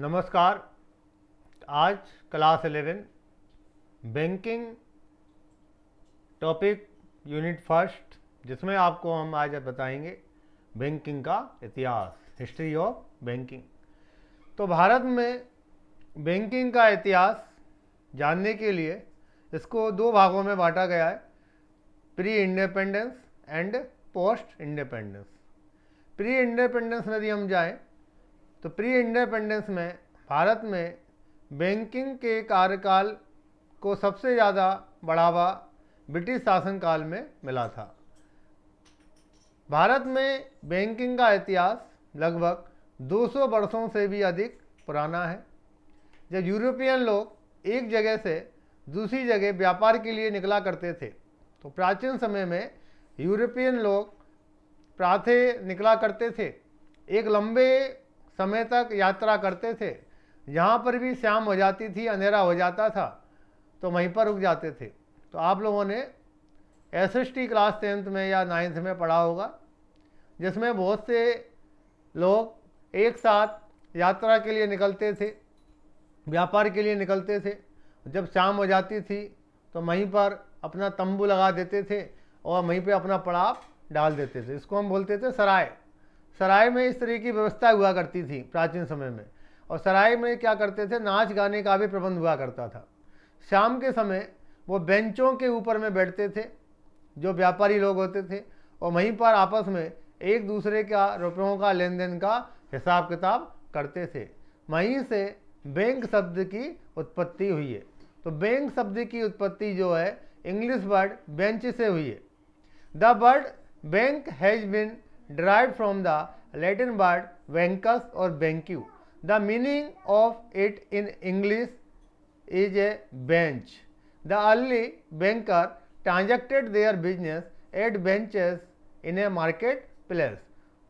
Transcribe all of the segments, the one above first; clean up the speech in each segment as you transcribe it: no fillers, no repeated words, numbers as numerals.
नमस्कार। आज class 11 banking topic unit first, जिसमें आपको हम आज बताएंगे बैंकिंग का इतिहास, हिस्ट्री ऑफ बैंकिंग। तो भारत में बैंकिंग का इतिहास जानने के लिए इसको दो भागों में बांटा गया है, pre independence and post independence. Pre independence में यदि हम जाएं तो प्री इंडिपेंडेंस में भारत में बैंकिंग के कार्यकाल को सबसे ज़्यादा बढ़ावा ब्रिटिश शासनकाल में मिला था। भारत में बैंकिंग का इतिहास लगभग 200 वर्षों से भी अधिक पुराना है। जब यूरोपियन लोग एक जगह से दूसरी जगह व्यापार के लिए निकला करते थे, तो प्राचीन समय में यूरोपियन लोग प्रातः निकला करते थे, एक लंबे समय तक यात्रा करते थे। जहाँ पर भी शाम हो जाती थी, अंधेरा हो जाता था, तो वहीं पर रुक जाते थे। तो आप लोगों ने एसएसटी क्लास 10th में या 9th में पढ़ा होगा, जिसमें बहुत से लोग एक साथ यात्रा के लिए निकलते थे, व्यापार के लिए निकलते थे। जब शाम हो जाती थी तो वहीं पर अपना तंबू लगा देते थे और वहीं पे अपना पड़ाव डाल देते थे। इसको हम बोलते थे सराय। सराय में इस तरह की व्यवस्था हुआ करती थी प्राचीन समय में। और सराय में क्या करते थे, नाच गाने का भी प्रबंध हुआ करता था। शाम के समय वो बेंचों के ऊपर में बैठते थे, जो व्यापारी लोग होते थे, और वहीं पर आपस में एक दूसरे का रुपयों का लेन देन का हिसाब किताब करते थे। वहीं से बैंक शब्द की उत्पत्ति हुई है। तो बैंक शब्द की उत्पत्ति जो है इंग्लिश वर्ड बेंच से हुई है। The word bank has been derived from the Latin word bancus or bancu. The meaning of it in English is a bench. The early banker transacted their business at benches in a market place.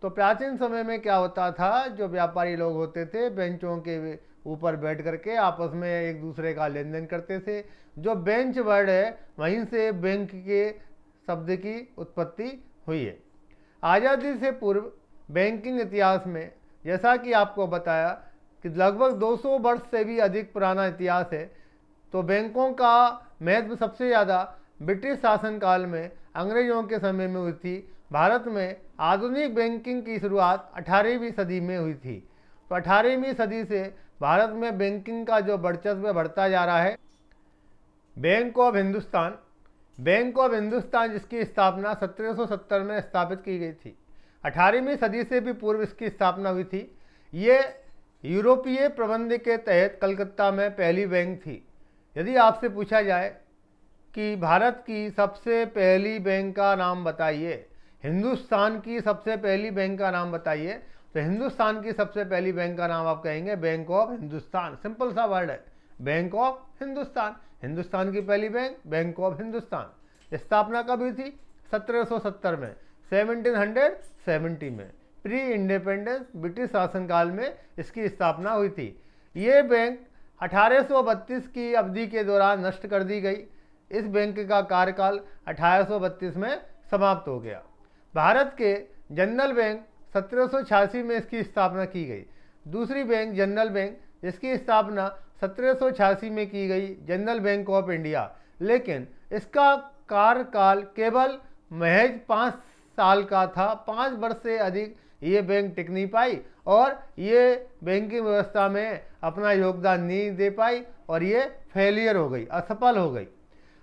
तो प्राचीन समय में क्या होता था, जो व्यापारी लोग होते थे बेंचों के ऊपर बैठ करके आपस में एक दूसरे का लेन देन करते थे। जो बेंच वर्ड है वहीं से बैंक के शब्द की उत्पत्ति हुई है। आज़ादी से पूर्व बैंकिंग इतिहास में, जैसा कि आपको बताया कि लगभग 200 वर्ष से भी अधिक पुराना इतिहास है। तो बैंकों का महत्व सबसे ज़्यादा ब्रिटिश शासनकाल में अंग्रेजों के समय में हुई थी। भारत में आधुनिक बैंकिंग की शुरुआत 18वीं सदी में हुई थी। तो 18वीं सदी से भारत में बैंकिंग का जो वर्चस्व बढ़ता जा रहा है। Bank of Hindustan, bank of Hindustan जिसकी स्थापना 1770 में स्थापित की गई थी, 18वीं सदी से भी पूर्व इसकी स्थापना हुई थी। ये यूरोपीय प्रबंध के तहत कलकत्ता में पहली बैंक थी। यदि आपसे पूछा जाए कि भारत की सबसे पहली बैंक का नाम बताइए, हिंदुस्तान की सबसे पहली बैंक का नाम बताइए, तो हिंदुस्तान की सबसे पहली बैंक का नाम आप कहेंगे बैंक ऑफ हिंदुस्तान। सिंपल सा वर्ड है, बैंक ऑफ हिंदुस्तान। हिंदुस्तान की पहली बैंक, बैंक ऑफ हिंदुस्तान। स्थापना कब हुई थी? 1770 में, 1770 में, प्री इंडिपेंडेंस ब्रिटिश शासनकाल में इसकी स्थापना हुई थी। ये बैंक 1832 की अवधि के दौरान नष्ट कर दी गई। इस बैंक का कार्यकाल 1832 में समाप्त हो गया। भारत के जनरल बैंक 1786 में इसकी स्थापना की गई। दूसरी बैंक जनरल बैंक, जिसकी स्थापना 1786 में की गई, जनरल बैंक ऑफ इंडिया। लेकिन इसका कार्यकाल केवल महज 5 साल का था। 5 वर्ष से अधिक ये बैंक टिक नहीं पाई और ये बैंकिंग व्यवस्था में अपना योगदान नहीं दे पाई और ये फेलियर हो गई, असफल हो गई।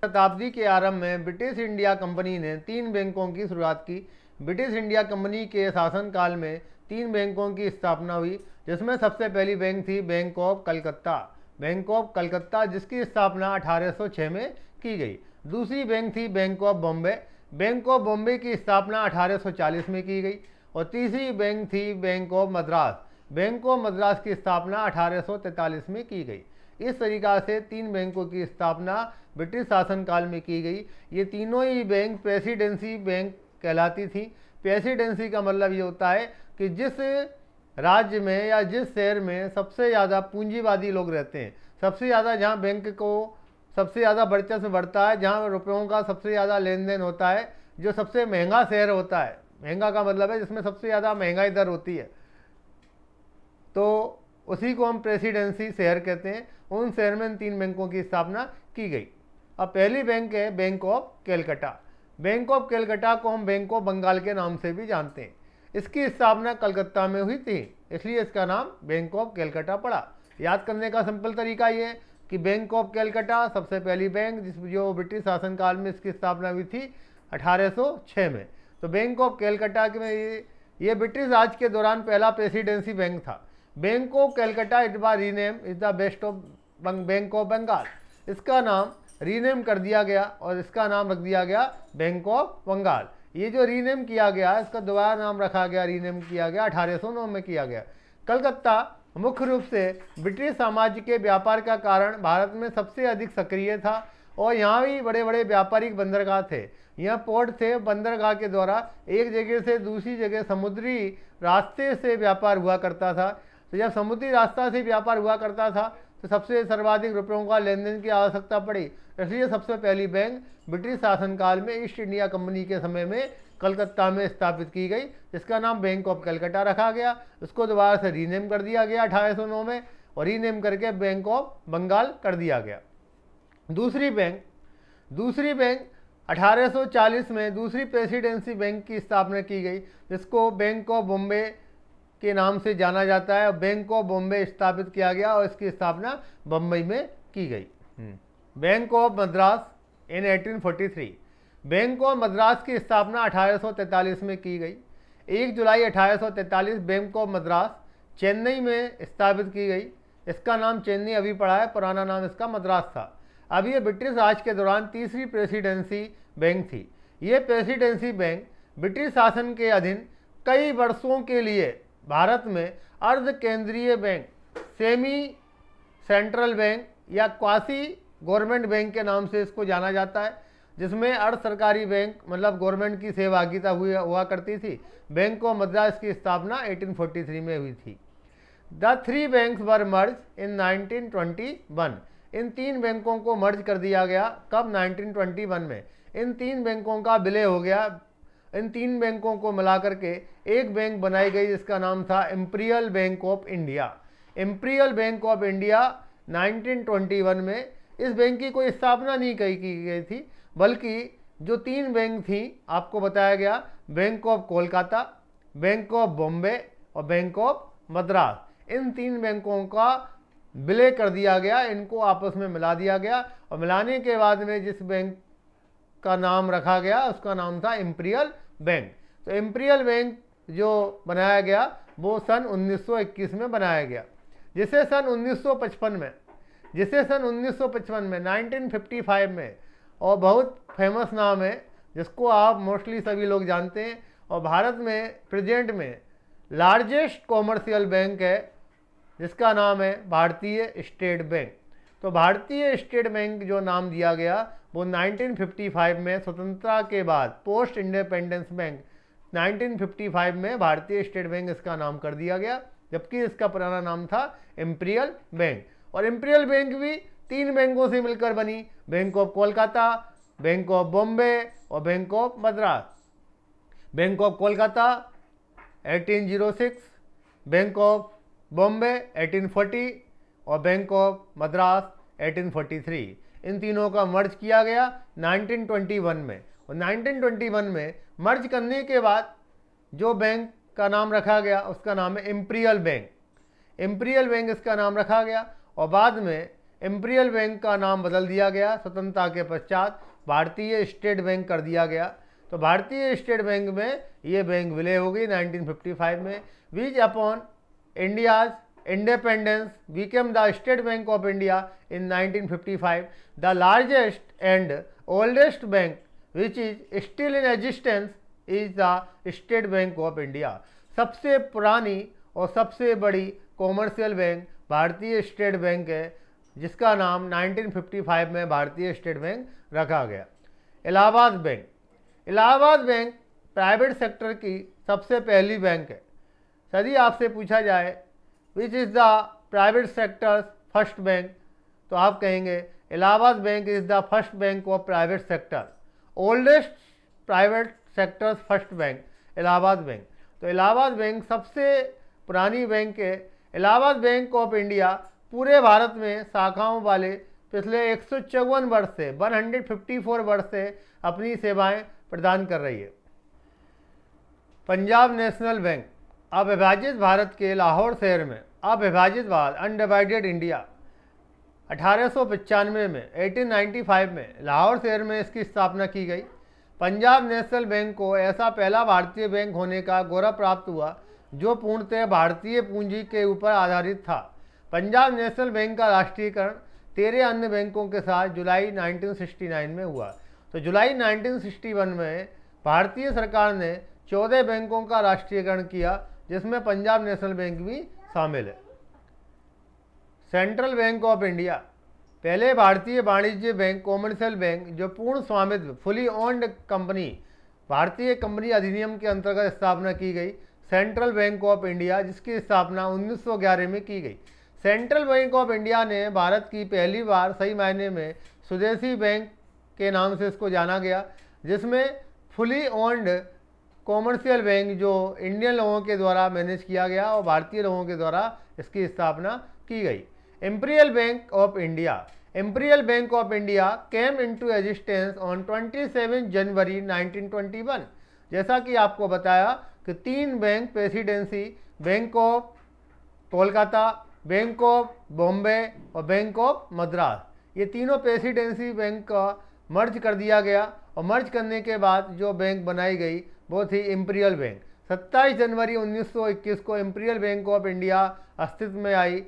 शताब्दी के आरंभ में ब्रिटिश इंडिया कंपनी ने 3 बैंकों की शुरुआत की। ब्रिटिश इंडिया कंपनी के शासनकाल में 3 बैंकों की स्थापना हुई, जिसमें सबसे पहली बैंक थी bank of Calcutta. Bank of Calcutta जिसकी स्थापना 1806 में की गई। दूसरी बैंक थी bank of Bombay. Bank of Bombay की स्थापना 1840 में की गई। और तीसरी बैंक थी bank of Madras. Bank of Madras की स्थापना 1843 में की गई। इस तरीक़ा से 3 बैंकों की स्थापना ब्रिटिश शासनकाल में की गई। ये तीनों ही बैंक प्रेसिडेंसी बैंक कहलाती थी। प्रेसिडेंसी का मतलब ये होता है कि जिस राज्य में या जिस शहर में सबसे ज़्यादा पूंजीवादी लोग रहते हैं, सबसे ज़्यादा जहाँ बैंक को सबसे ज़्यादा वर्चस्व बढ़ता है, जहाँ रुपयों का सबसे ज़्यादा लेन देन होता है, जो सबसे महंगा शहर होता है, महंगा का मतलब है जिसमें सबसे ज़्यादा महंगाई दर होती है, तो उसी को हम प्रेसिडेंसी शहर कहते हैं। उन शहर में इन 3 बैंकों की स्थापना की गई। अब पहली बैंक है bank of Calcutta. Bank of Calcutta को हम बैंक ऑफ बंगाल के नाम से भी जानते हैं। इसकी स्थापना कलकत्ता में हुई थी, इसलिए इसका नाम बैंक ऑफ कैलकाटा पड़ा। याद करने का सिंपल तरीका ये है कि बैंक ऑफ कैलकाटा सबसे पहली बैंक जो ब्रिटिश शासनकाल में इसकी स्थापना हुई थी 1806 में। तो बैंक ऑफ कैलकाटा में ये ब्रिटिश राज के दौरान पहला प्रेसिडेंसी बैंक था। Bank of Calcutta it was rename is the best of bank of Bengal. इसका नाम रीनेम कर दिया गया और इसका नाम रख दिया गया बैंक ऑफ बंगाल। ये जो रीनेम किया गया इसका दोबारा नाम रखा गया, रीनेम किया गया 1809 में किया गया। कलकत्ता मुख्य रूप से ब्रिटिश साम्राज्य के व्यापार का कारण भारत में सबसे अधिक सक्रिय था और यहाँ भी बड़े बड़े व्यापारिक बंदरगाह थे। यहाँ पोर्ट थे, बंदरगाह के द्वारा एक जगह से दूसरी जगह समुद्री रास्ते से व्यापार हुआ करता था। तो जब समुद्री रास्ता से व्यापार हुआ करता था तो सबसे सर्वाधिक रुपयों का लेन देन की आवश्यकता पड़ी। इसलिए सबसे पहली बैंक ब्रिटिश शासनकाल में ईस्ट इंडिया कंपनी के समय में कलकत्ता में स्थापित की गई, जिसका नाम बैंक ऑफ कलकत्ता रखा गया। उसको दोबारा से रीनेम कर दिया गया 1809 में और रीनेम करके बैंक ऑफ बंगाल कर दिया गया। दूसरी बैंक 1840 में दूसरी प्रेसिडेंसी बैंक की स्थापना की गई, जिसको बैंक ऑफ बॉम्बे के नाम से जाना जाता है। बैंक ऑफ बॉम्बे स्थापित किया गया और इसकी स्थापना बम्बई में की गई। Bank of Madras in 1843। Bank of Madras की स्थापना 1843 में की गई। 1 जुलाई 1843 बैंक ऑफ मद्रास चेन्नई में स्थापित की गई। इसका नाम चेन्नई अभी पड़ा है, पुराना नाम इसका मद्रास था। अब ये ब्रिटिश राज के दौरान तीसरी प्रेसिडेंसी बैंक थी। ये प्रेसिडेंसी बैंक ब्रिटिश शासन के अधीन कई वर्षों के लिए भारत में अर्ध केंद्रीय बैंक, सेमी सेंट्रल बैंक या क्वासी गवर्नमेंट बैंक के नाम से इसको जाना जाता है, जिसमें अर्ध सरकारी बैंक मतलब गवर्नमेंट की सहभागिता हुआ करती थी। बैंक ऑफ मद्रास की स्थापना 1843 में हुई थी। द 3 बैंक्स वर मर्ज इन 1921। इन 3 बैंकों को मर्ज कर दिया गया। कब? 1921 में। इन 3 बैंकों का विलय हो गया। इन 3 बैंकों को मिला करके एक बैंक बनाई गई, जिसका नाम था imperial bank of India. Imperial bank of India 1921 में। इस बैंक की कोई स्थापना नहीं की गई थी, बल्कि जो 3 बैंक थी आपको बताया गया, bank of Kolkata, bank of Bombay और बैंक ऑफ मद्रास। इन 3 बैंकों का विलय कर दिया गया, इनको आपस में मिला दिया गया और मिलाने के बाद में जिस बैंक का नाम रखा गया उसका नाम था इंपीरियल बैंक। तो इंपीरियल बैंक जो बनाया गया वो सन 1921 में बनाया गया, जिसे सन 1955 में 1955 में और बहुत फेमस नाम है जिसको आप मोस्टली सभी लोग जानते हैं और भारत में प्रेजेंट में लार्जेस्ट कॉमर्शियल बैंक है, जिसका नाम है भारतीय स्टेट बैंक। तो भारतीय स्टेट बैंक जो नाम दिया गया वो 1955 में स्वतंत्रता के बाद पोस्ट इंडिपेंडेंस बैंक 1955 में भारतीय स्टेट बैंक इसका नाम कर दिया गया, जबकि इसका पुराना नाम था इंपीरियल बैंक। और इंपीरियल बैंक भी 3 बैंकों से मिलकर बनी, bank of Kolkata, bank of Bombay और bank of Madras. Bank of Kolkata 1806, bank of Bombay 1840 और बैंक ऑफ मद्रास 1843। इन तीनों का मर्ज किया गया 1921 में। और 1921 में मर्ज करने के बाद जो बैंक का नाम रखा गया उसका नाम है इंपीरियल बैंक। इंपीरियल बैंक इसका नाम रखा गया और बाद में इंपीरियल बैंक का नाम बदल दिया गया। स्वतंत्रता के पश्चात भारतीय स्टेट बैंक कर दिया गया। तो भारतीय स्टेट बैंक में ये बैंक विलय हो गई 1955 में। Which upon India's independence became the State Bank of India in 1955. The largest and oldest bank which is still in existence is the State Bank of India. सबसे पुरानी और सबसे बड़ी कॉमर्शियल बैंक भारतीय स्टेट बैंक है, जिसका नाम 1955 में भारतीय स्टेट बैंक रखा गया। Allahabad bank. Allahabad bank private sector की सबसे पहली बैंक है। यदि आपसे पूछा जाए which is the private sectors first bank, तो आप कहेंगे Allahabad bank is the first bank of private sector. Oldest private sectors first bank Allahabad bank. तो इलाहाबाद बैंक सबसे पुरानी बैंक है। इलाहाबाद बैंक ऑफ इंडिया पूरे भारत में शाखाओं वाले पिछले 154 वर्ष से 154 वर्ष से अपनी सेवाएं प्रदान कर रही है। पंजाब नेशनल बैंक अविभाजित भारत के लाहौर शहर में अविभाजित भारत अनडिवाइडेड इंडिया 1895 में 1895 में लाहौर शहर में इसकी स्थापना की गई। पंजाब नेशनल बैंक को ऐसा पहला भारतीय बैंक होने का गौरव प्राप्त हुआ जो पूर्णतः भारतीय पूंजी के ऊपर आधारित था। पंजाब नेशनल बैंक का राष्ट्रीयकरण 13 अन्य बैंकों के साथ जुलाई 1969 में हुआ। तो जुलाई 1961 में भारतीय सरकार ने 14 बैंकों का राष्ट्रीयकरण किया, जिसमें पंजाब नेशनल बैंक भी शामिल है। सेंट्रल बैंक ऑफ इंडिया पहले भारतीय वाणिज्य बैंक कॉमर्शियल बैंक जो पूर्ण स्वामित्व फुली ओन्ड कंपनी भारतीय कंपनी अधिनियम के अंतर्गत स्थापना की गई। सेंट्रल बैंक ऑफ इंडिया जिसकी स्थापना 1911 में की गई। सेंट्रल बैंक ऑफ इंडिया ने भारत की पहली बार सही मायने में स्वदेशी बैंक के नाम से इसको जाना गया, जिसमें फुली ओन्ड कॉमर्शियल बैंक जो इंडियन लोगों के द्वारा मैनेज किया गया और भारतीय लोगों के द्वारा इसकी स्थापना की गई। Imperial bank of India imperial bank of India came into existence on 27 जनवरी 1921। जैसा कि आपको बताया कि 3 bank presidency bank of Kolkata, bank of Bombay और बैंक ऑफ मद्रास, ये तीनों प्रेसिडेंसी बैंक का मर्ज कर दिया गया और मर्ज करने के बाद जो बैंक बनाई गई वो थी इंपीरियल बैंक। 27 जनवरी 1921 को इंपीरियल बैंक ऑफ इंडिया अस्तित्व में आई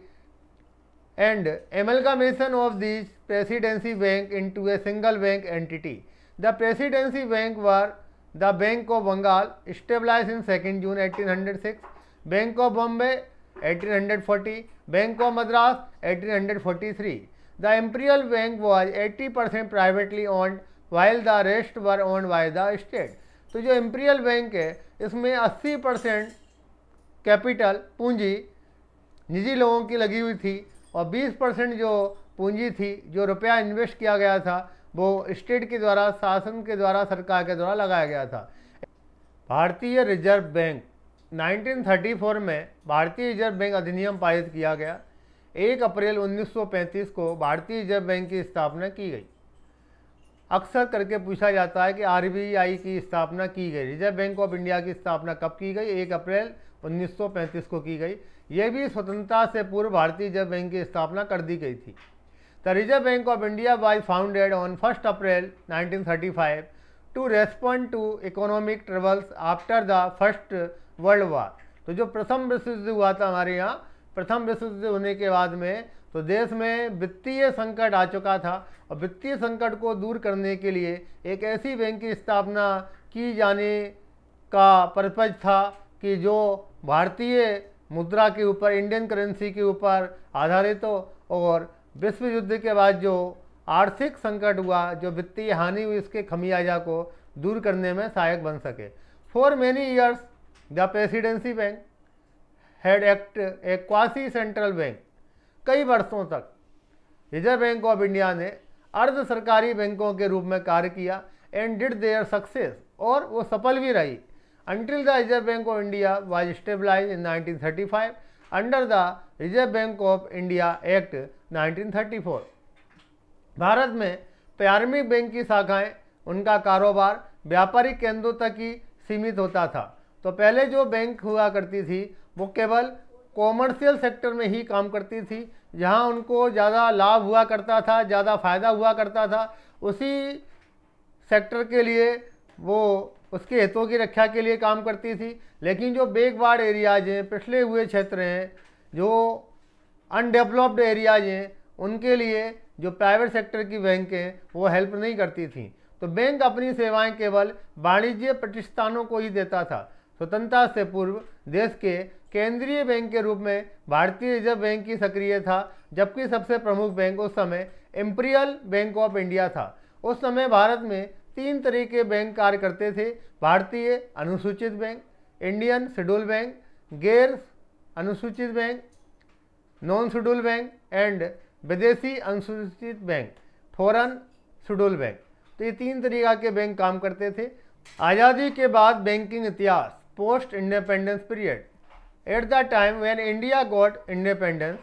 and amalgamation of this presidency bank into a single bank entity. The presidency bank were the bank of Bengal stabilized in 2 June 1806, bank of Bombay 1840, bank of Madras 1843। The Imperial Bank was 80% privately owned while the rest were owned by the state। तो जो imperial bank है इसमें 80% capital पूंजी निजी लोगों की लगी हुई थी और 20% जो पूंजी थी, जो रुपया इन्वेस्ट किया गया था, वो स्टेट के द्वारा, शासन के द्वारा, सरकार के द्वारा लगाया गया था। भारतीय रिजर्व बैंक 1934 में भारतीय रिजर्व बैंक अधिनियम पारित किया गया। 1 अप्रैल 1935 को भारतीय रिजर्व बैंक की स्थापना की गई। अक्सर करके पूछा जाता है कि आरबीआई की स्थापना की गई, रिजर्व बैंक ऑफ इंडिया की स्थापना कब की गई? 1 अप्रैल 1935 को की गई। यह भी स्वतंत्रता से पूर्व भारतीय रिजर्व बैंक की स्थापना कर दी गई थी। The reserve bank of India was founded on 1 April 1935 to respond to economic troubles after the first world war. तो जो प्रथम विश्व युद्ध हुआ था हमारे यहाँ, प्रथम विश्व युद्ध होने के बाद में तो देश में वित्तीय संकट आ चुका था और वित्तीय संकट को दूर करने के लिए एक ऐसी बैंक की स्थापना की जाने का पर्पज था कि जो भारतीय मुद्रा के ऊपर, इंडियन करेंसी के ऊपर आधारित हो और विश्व युद्ध के बाद जो आर्थिक संकट हुआ, जो वित्तीय हानि हुई, इसके खमियाजा को दूर करने में सहायक बन सके। For many years the presidency bank had act A quasi central bank. कई वर्षों तक रिजर्व बैंक ऑफ इंडिया ने अर्ध सरकारी बैंकों के रूप में कार्य किया एंड डिड देयर सक्सेस, और वो सफल भी रही। until the Reserve Bank of India was established in 1935 under the Reserve Bank of India Act 1934। Bharat में प्रारंभिक बैंक की शाखाएं, उनका कारोबार व्यापारिक केंद्रों तक ही सीमित होता था। तो पहले जो बैंक हुआ करती थी वो केवल कॉमर्शियल सेक्टर में ही काम करती थी, जहां उनको ज़्यादा लाभ हुआ करता था, ज़्यादा फायदा हुआ करता था, उसी सेक्टर के लिए वो उसके हितों की रक्षा के लिए काम करती थी। लेकिन जो बैकवर्ड एरियाज हैं, पिछड़े हुए क्षेत्र हैं, जो अनडेवलप्ड एरियाज हैं, उनके लिए जो प्राइवेट सेक्टर की बैंक हैं वो हेल्प नहीं करती थी। तो बैंक अपनी सेवाएं केवल वाणिज्य प्रतिष्ठानों को ही देता था। स्वतंत्रता से पूर्व देश के केंद्रीय बैंक के रूप में भारतीय रिजर्व बैंक की सक्रिय था, जबकि सबसे प्रमुख बैंक उस समय इंपीरियल बैंक ऑफ इंडिया था। उस समय भारत में 3 तरह के बैंक कार्य करते थे: भारतीय अनुसूचित बैंक, इंडियन शेड्यूल बैंक, गैर अनुसूचित bank, non schedule bank and विदेशी अनुसूचित बैंक, फॉरेन शेड्यूल बैंक। तो ये 3 तरीका के बैंक काम करते थे। आज़ादी के बाद बैंकिंग इतिहास, post independence period. At the time when India got independence,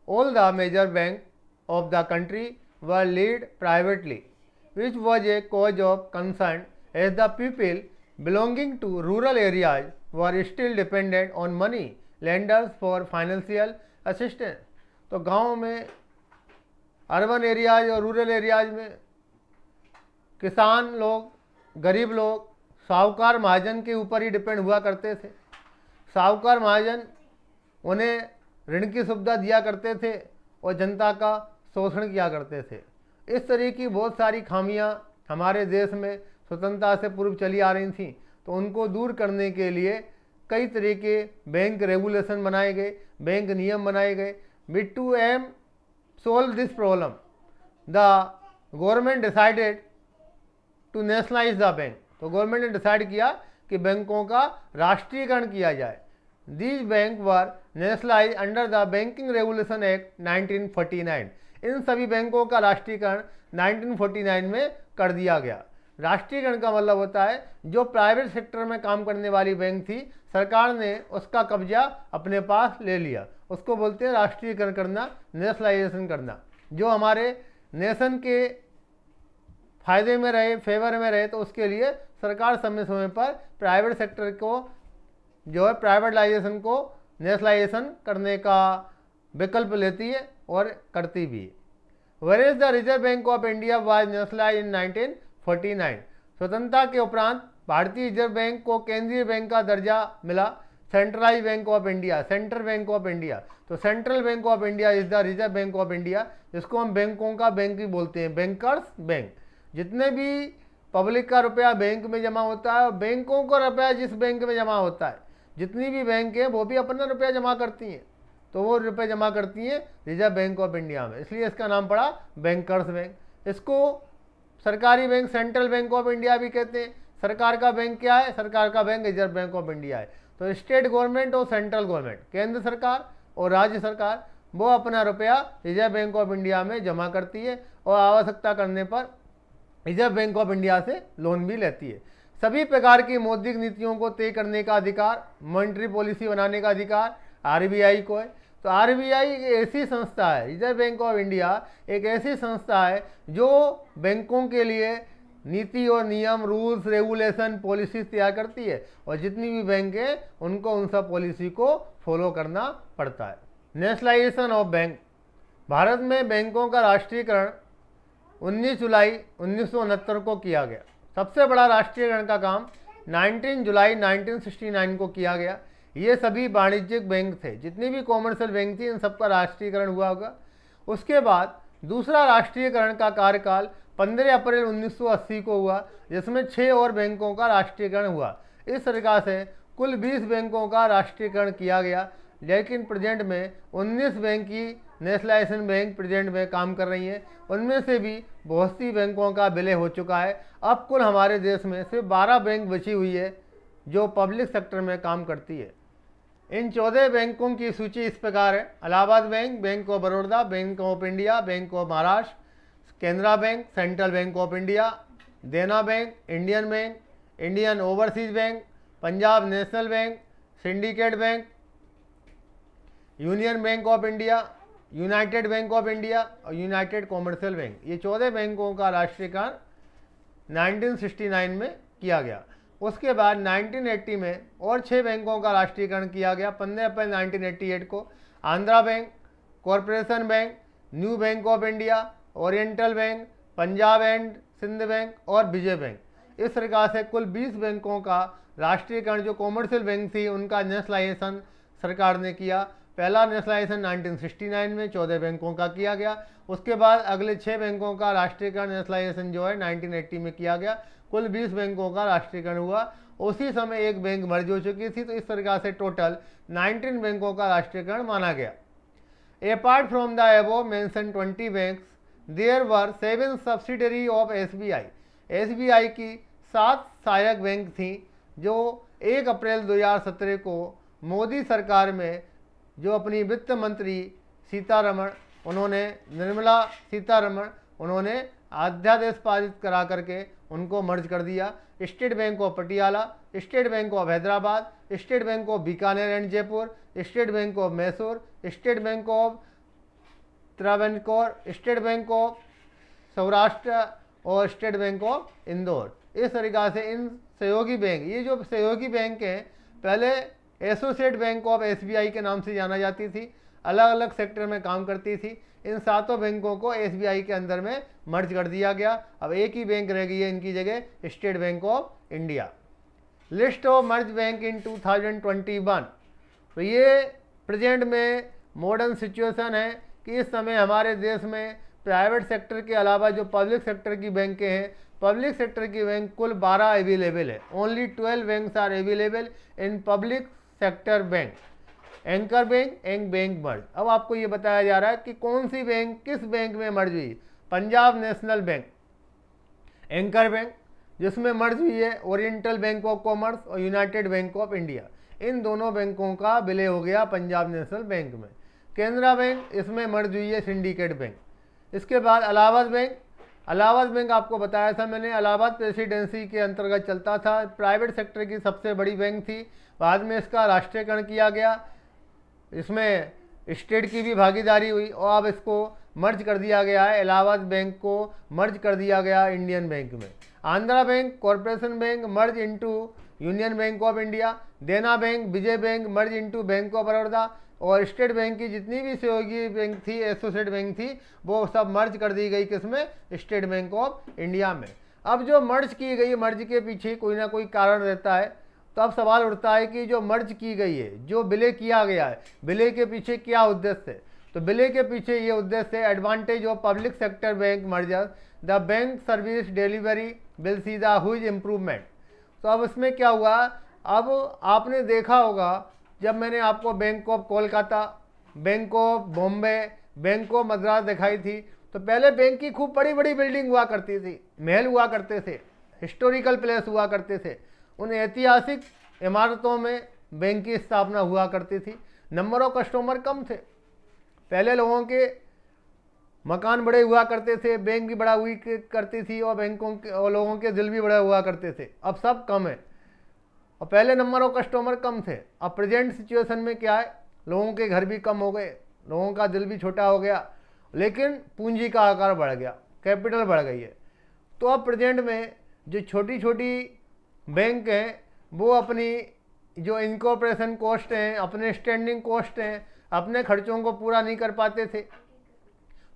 all the major banks of the country were led privately, which was a cause of concern as the people belonging to rural areas were still dependent on money lenders for financial assistance. तो गाँव में, urban areas और rural areas में किसान लोग, गरीब लोग साहूकार महाजन के ऊपर ही डिपेंड हुआ करते थे। साहूकार महाजन उन्हें ऋण की सुविधा दिया करते थे और जनता का शोषण किया करते थे। इस तरह की बहुत सारी खामियां हमारे देश में स्वतंत्रता से पूर्व चली आ रही थीं, तो उनको दूर करने के लिए कई तरह के बैंक रेगुलेशन बनाए गए, बैंक नियम बनाए गए। With to aim solve this problem the government decided to nationalise the bank. तो गवर्नमेंट ने डिसाइड किया कि बैंकों का राष्ट्रीयकरण किया जाए। These bank were nationalise under the banking regulation act 1949। इन सभी बैंकों का राष्ट्रीयकरण 1949 में कर दिया गया। राष्ट्रीयकरण का मतलब होता है जो प्राइवेट सेक्टर में काम करने वाली बैंक थी, सरकार ने उसका कब्जा अपने पास ले लिया, उसको बोलते हैं राष्ट्रीयकरण करना, नेशनलाइजेशन करना। जो हमारे नेशन के फायदे में रहे, फेवर में रहे, तो उसके लिए सरकार समय समय पर प्राइवेट सेक्टर को जो है प्राइवेटाइजेशन को नेशनलाइजेशन करने का विकल्प लेती है और करती भी है। Where is the reserve bank of India was nationalise in 1949। स्वतंत्रता के उपरांत भारतीय रिजर्व बैंक को केंद्रीय बैंक का दर्जा मिला, centralize bank of India, central bank of India. तो central bank of India is the reserve bank of India, जिसको हम बैंकों का बैंक भी बोलते हैं, बैंकर्स बैंक। जितने भी पब्लिक का रुपया बैंक में जमा होता है, बैंकों का रुपया जिस बैंक में जमा होता है, जितनी भी बैंक है वो भी अपना रुपया जमा करती हैं, तो वो रुपये जमा करती हैं रिजर्व बैंक ऑफ इंडिया में, इसलिए इसका नाम पड़ा बैंकर्स बैंक। इसको सरकारी bank central bank of India भी कहते हैं। सरकार का बैंक क्या है? सरकार का bank reserve bank of India है। तो स्टेट गवर्नमेंट और सेंट्रल गवर्नमेंट, केंद्र सरकार और राज्य सरकार, वो अपना रुपया रिजर्व बैंक ऑफ इंडिया में जमा करती है और आवश्यकता करने पर रिजर्व बैंक ऑफ इंडिया से लोन भी लेती है। सभी प्रकार की मौद्रिक नीतियों को तय करने का अधिकार, मॉनेटरी पॉलिसी बनाने का अधिकार आरबीआई को है। तो आरबीआई एक ऐसी संस्था है, रिजर्व बैंक ऑफ इंडिया एक ऐसी संस्था है जो बैंकों के लिए नीति और नियम, रूल्स, रेगुलेशन, पॉलिसी तैयार करती है और जितनी भी बैंक हैं उनको उन सब पॉलिसी को फॉलो करना पड़ता है। Nationalisation of bank. भारत में बैंकों का राष्ट्रीयकरण 19 जुलाई 1969 को किया गया। सबसे बड़ा राष्ट्रीयकरण का काम 19 जुलाई 1969 को किया गया। ये सभी वाणिज्यिक बैंक थे, जितनी भी कॉमर्शियल बैंक थी इन सबका राष्ट्रीयकरण हुआ होगा। उसके बाद दूसरा राष्ट्रीयकरण का कार्यकाल 15 अप्रैल 1980 को हुआ, जिसमें 6 और बैंकों का राष्ट्रीयकरण हुआ। इस प्रकार से कुल 20 बैंकों का राष्ट्रीयकरण किया गया, लेकिन प्रेजेंट में 19 बैंक की नेशनलाइजेशन बैंक प्रेजेंट में काम कर रही हैं। उनमें से भी बहुत सी बैंकों का विलय हो चुका है। अब कुल हमारे देश में सिर्फ 12 बैंक बची हुई है जो पब्लिक सेक्टर में काम करती है। इन 14 बैंकों की सूची इस प्रकार है: Allahabad bank, bank of Baroda, bank of India, bank of Maharashtra, Canara bank, central bank of India, Dena bank, Indian bank, Indian overseas bank, Punjab national bank, syndicate bank, union bank of India, united bank of India और united commercial bank. ये 14 बैंकों का राष्ट्रीयकरण 1969 में किया गया। उसके बाद 1980 में और 6 बैंकों का राष्ट्रीयकरण किया गया। 15 अप्रैल 1988 को Andhra bank, corporation bank, new bank of India, oriental bank, Punjab and Sind bank और विजय बैंक। इस प्रकार से कुल 20 बैंकों का राष्ट्रीयकरण, जो कॉमर्शियल बैंक थी उनका नेशनलाइजेशन सरकार ने किया। पहला नेशनलाइजेशन 1969 में 14 बैंकों का किया गया। उसके बाद अगले 6 बैंकों का राष्ट्रीयकरण नेशनलाइजेशन जो है 1980 में किया गया। कुल 20 बैंकों का राष्ट्रीयकरण हुआ। उसी समय एक बैंक मर्ज हो चुकी थी, तो इस प्रकार से टोटल 19 बैंकों का राष्ट्रीयकरण माना गया। Apart from the above mention 20 banks, there were 7 subsidiary of SBI. SBI की 7 सहायक बैंक थी जो 1 अप्रैल 2017 को मोदी सरकार में जो अपनी वित्त मंत्री सीतारमण, उन्होंने निर्मला सीतारमण, उन्होंने अध्यादेश पारित करा करके उनको मर्ज कर दिया। State bank of Patiala, state bank of Hyderabad, state bank of Bikaner and Jaipur, state bank of Mysore, state bank of Travancore, state bank of Saurashtra और स्टेट बैंक ऑफ इंदौर। इस तरीक़ा से इन सहयोगी बैंक, ये जो सहयोगी बैंक हैं पहले एसोसिएट बैंक ऑफ एसबीआई के नाम से जाना जाती थी, अलग अलग सेक्टर में काम करती थी। इन सातों बैंकों को एसबीआई के अंदर में मर्ज कर दिया गया। अब एक ही बैंक रह गई है इनकी जगह, state bank of India. List of merge bank in 2021। तो ये प्रेजेंट में मॉडर्न सिचुएशन है कि इस समय हमारे देश में प्राइवेट सेक्टर के अलावा जो पब्लिक सेक्टर की बैंकें हैं, पब्लिक सेक्टर की बैंक कुल 12 अवेलेबल है। Only 12 banks are available in public sector bank. Anchor bank and bank merge. अब आपको ये बताया जा रहा है कि कौन सी बैंक किस बैंक में मर्ज हुई। Punjab national bank anchor bank, जिसमें मर्ज हुई है ओरिएंटल बैंक ऑफ कॉमर्स और यूनाइटेड बैंक ऑफ इंडिया। इन दोनों बैंकों का विलय हो गया पंजाब नेशनल बैंक में। केनरा बैंक, इसमें मर्ज हुई है सिंडिकेट बैंक। इसके बाद इलाहाबाद बैंक। इलाहाबाद बैंक आपको बताया था मैंने, इलाहाबाद प्रेसिडेंसी के अंतर्गत चलता था, प्राइवेट सेक्टर की सबसे बड़ी बैंक थी। बाद में इसका राष्ट्रीयकरण किया गया, इसमें स्टेट की भी भागीदारी हुई और अब इसको मर्ज कर दिया गया है। इलाहाबाद बैंक को मर्ज कर दिया गया इंडियन बैंक में। Andhra bank corporation bank merge into union bank of India. Dena bank, Vijaya bank merge into bank of Baroda. और स्टेट बैंक की जितनी भी सहयोगी बैंक थी, एसोसिएट बैंक थी, वो सब मर्ज कर दी गई किसमें, स्टेट बैंक ऑफ इंडिया में। अब जो मर्ज की गई, मर्ज के पीछे कोई ना कोई कारण रहता है। तो अब सवाल उठता है कि जो मर्ज की गई है, जो विलय किया गया है, विलय के पीछे क्या उद्देश्य है। तो विलय के पीछे ये उद्देश्य है, advantage of public sector bank merger, the bank service delivery will see the huge improvement. तो अब इसमें क्या हुआ, अब आपने देखा होगा जब मैंने आपको bank of Kolkata, bank of Bombay, bank of Madras दिखाई थी, तो पहले बैंक की खूब बड़ी बड़ी बिल्डिंग हुआ करती थी, महल हुआ करते थे, हिस्टोरिकल प्लेस हुआ करते थे। उन ऐतिहासिक इमारतों में बैंक की स्थापना हुआ करती थी। नंबर ऑफ कस्टमर कम थे, पहले लोगों के मकान बड़े हुआ करते थे, बैंक भी बड़ा हुई करती थी और बैंकों के और लोगों के दिल भी बड़े हुआ करते थे। अब सब कम है और पहले नंबर ऑफ कस्टमर कम थे। अब प्रेजेंट सिचुएशन में क्या है, लोगों के घर भी कम हो गए, लोगों का दिल भी छोटा हो गया, लेकिन पूंजी का आकार बढ़ गया, कैपिटल बढ़ गई है। तो अब प्रेजेंट में जो छोटी छोटी बैंक हैं वो अपनी जो इनकॉर्पोरेशन कॉस्ट हैं, अपने स्टैंडिंग कॉस्ट हैं, अपने खर्चों को पूरा नहीं कर पाते थे।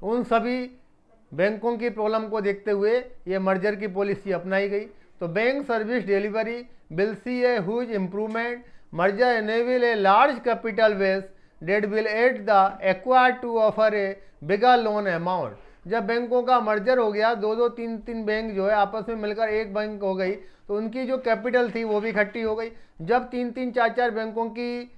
उन सभी बैंकों की प्रॉब्लम को देखते हुए ये मर्जर की पॉलिसी अपनाई गई। तो bank service delivery will see a huge improvement, merger enable a large capital base that will aid the acquired to offer a bigger loan amount. जब बैंकों का मर्जर हो गया, दो दो तीन तीन बैंक जो है आपस में मिलकर एक बैंक हो गई, तो उनकी जो कैपिटल थी वो भी इकट्ठी हो गई। जब तीन तीन चार चार बैंकों की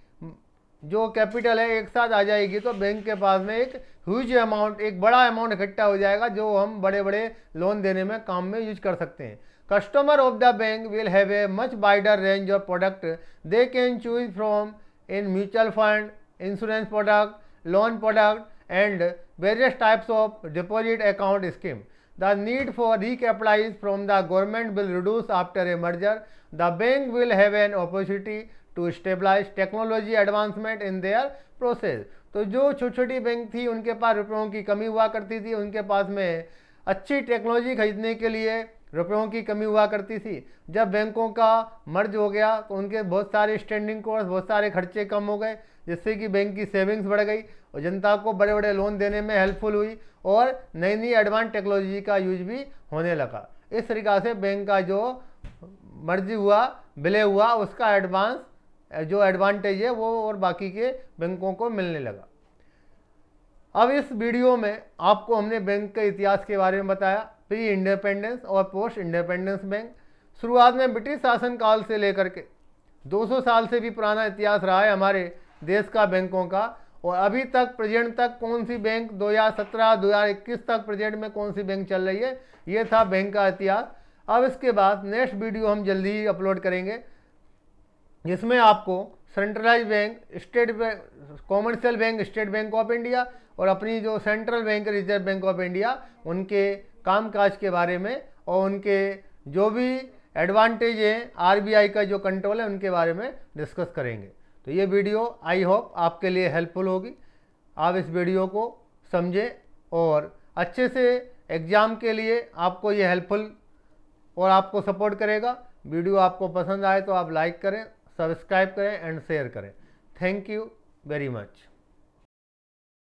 जो कैपिटल है एक साथ आ जाएगी, तो बैंक के पास में एक ह्यूज अमाउंट, एक बड़ा अमाउंट इकट्ठा हो जाएगा, जो हम बड़े बड़े लोन देने में काम में यूज कर सकते हैं। Customer of the bank will have a much wider range of product they can choose from in mutual fund, insurance product, loan product and various types of deposit account scheme. The need for recapitalize from the government will reduce after a merger. The bank will have an opportunity to stabilize technology advancement in their process. तो जो छोटी छोटी bank थी उनके पास रुपयों की कमी हुआ करती थी, उनके पास में अच्छी टेक्नोलॉजी खरीदने के लिए रुपयों की कमी हुआ करती थी। जब बैंकों का मर्ज हो गया तो उनके बहुत सारे स्टैंडिंग कॉस्ट, बहुत सारे खर्चे कम हो गए, जिससे कि बैंक की सेविंग्स बढ़ गई और जनता को बड़े बड़े लोन देने में हेल्पफुल हुई और नई नई एडवांस टेक्नोलॉजी का यूज भी होने लगा। इस तरीक़ा से बैंक का जो मर्ज हुआ, विलय हुआ, उसका जो एडवांटेज है वो और बाकी के बैंकों को मिलने लगा। अब इस वीडियो में आपको हमने बैंक के इतिहास के बारे में बताया, प्री इंडिपेंडेंस और पोस्ट इंडिपेंडेंस बैंक। शुरुआत में ब्रिटिश शासन काल से लेकर के 200 साल से भी पुराना इतिहास रहा है हमारे देश का बैंकों का, और अभी तक प्रेजेंट तक कौन सी बैंक 2017 2021 तक प्रेजेंट में कौन सी बैंक चल रही है, ये था बैंक का इतिहास। अब इसके बाद नेक्स्ट वीडियो हम जल्दी ही अपलोड करेंगे, जिसमें आपको centralise bank, state bank, commercial bank, state bank of India और अपनी जो central bank, reserve bank of India, उनके कामकाज के बारे में और उनके जो भी एडवांटेज है आरबीआई का जो कंट्रोल है उनके बारे में डिस्कस करेंगे। तो ये वीडियो आई होप आपके लिए हेल्पफुल होगी। आप इस वीडियो को समझें और अच्छे से एग्ज़ाम के लिए आपको ये हेल्पफुल और आपको सपोर्ट करेगा। वीडियो आपको पसंद आए तो आप लाइक करें, सब्सक्राइब करें एंड शेयर करें। Thank you very much.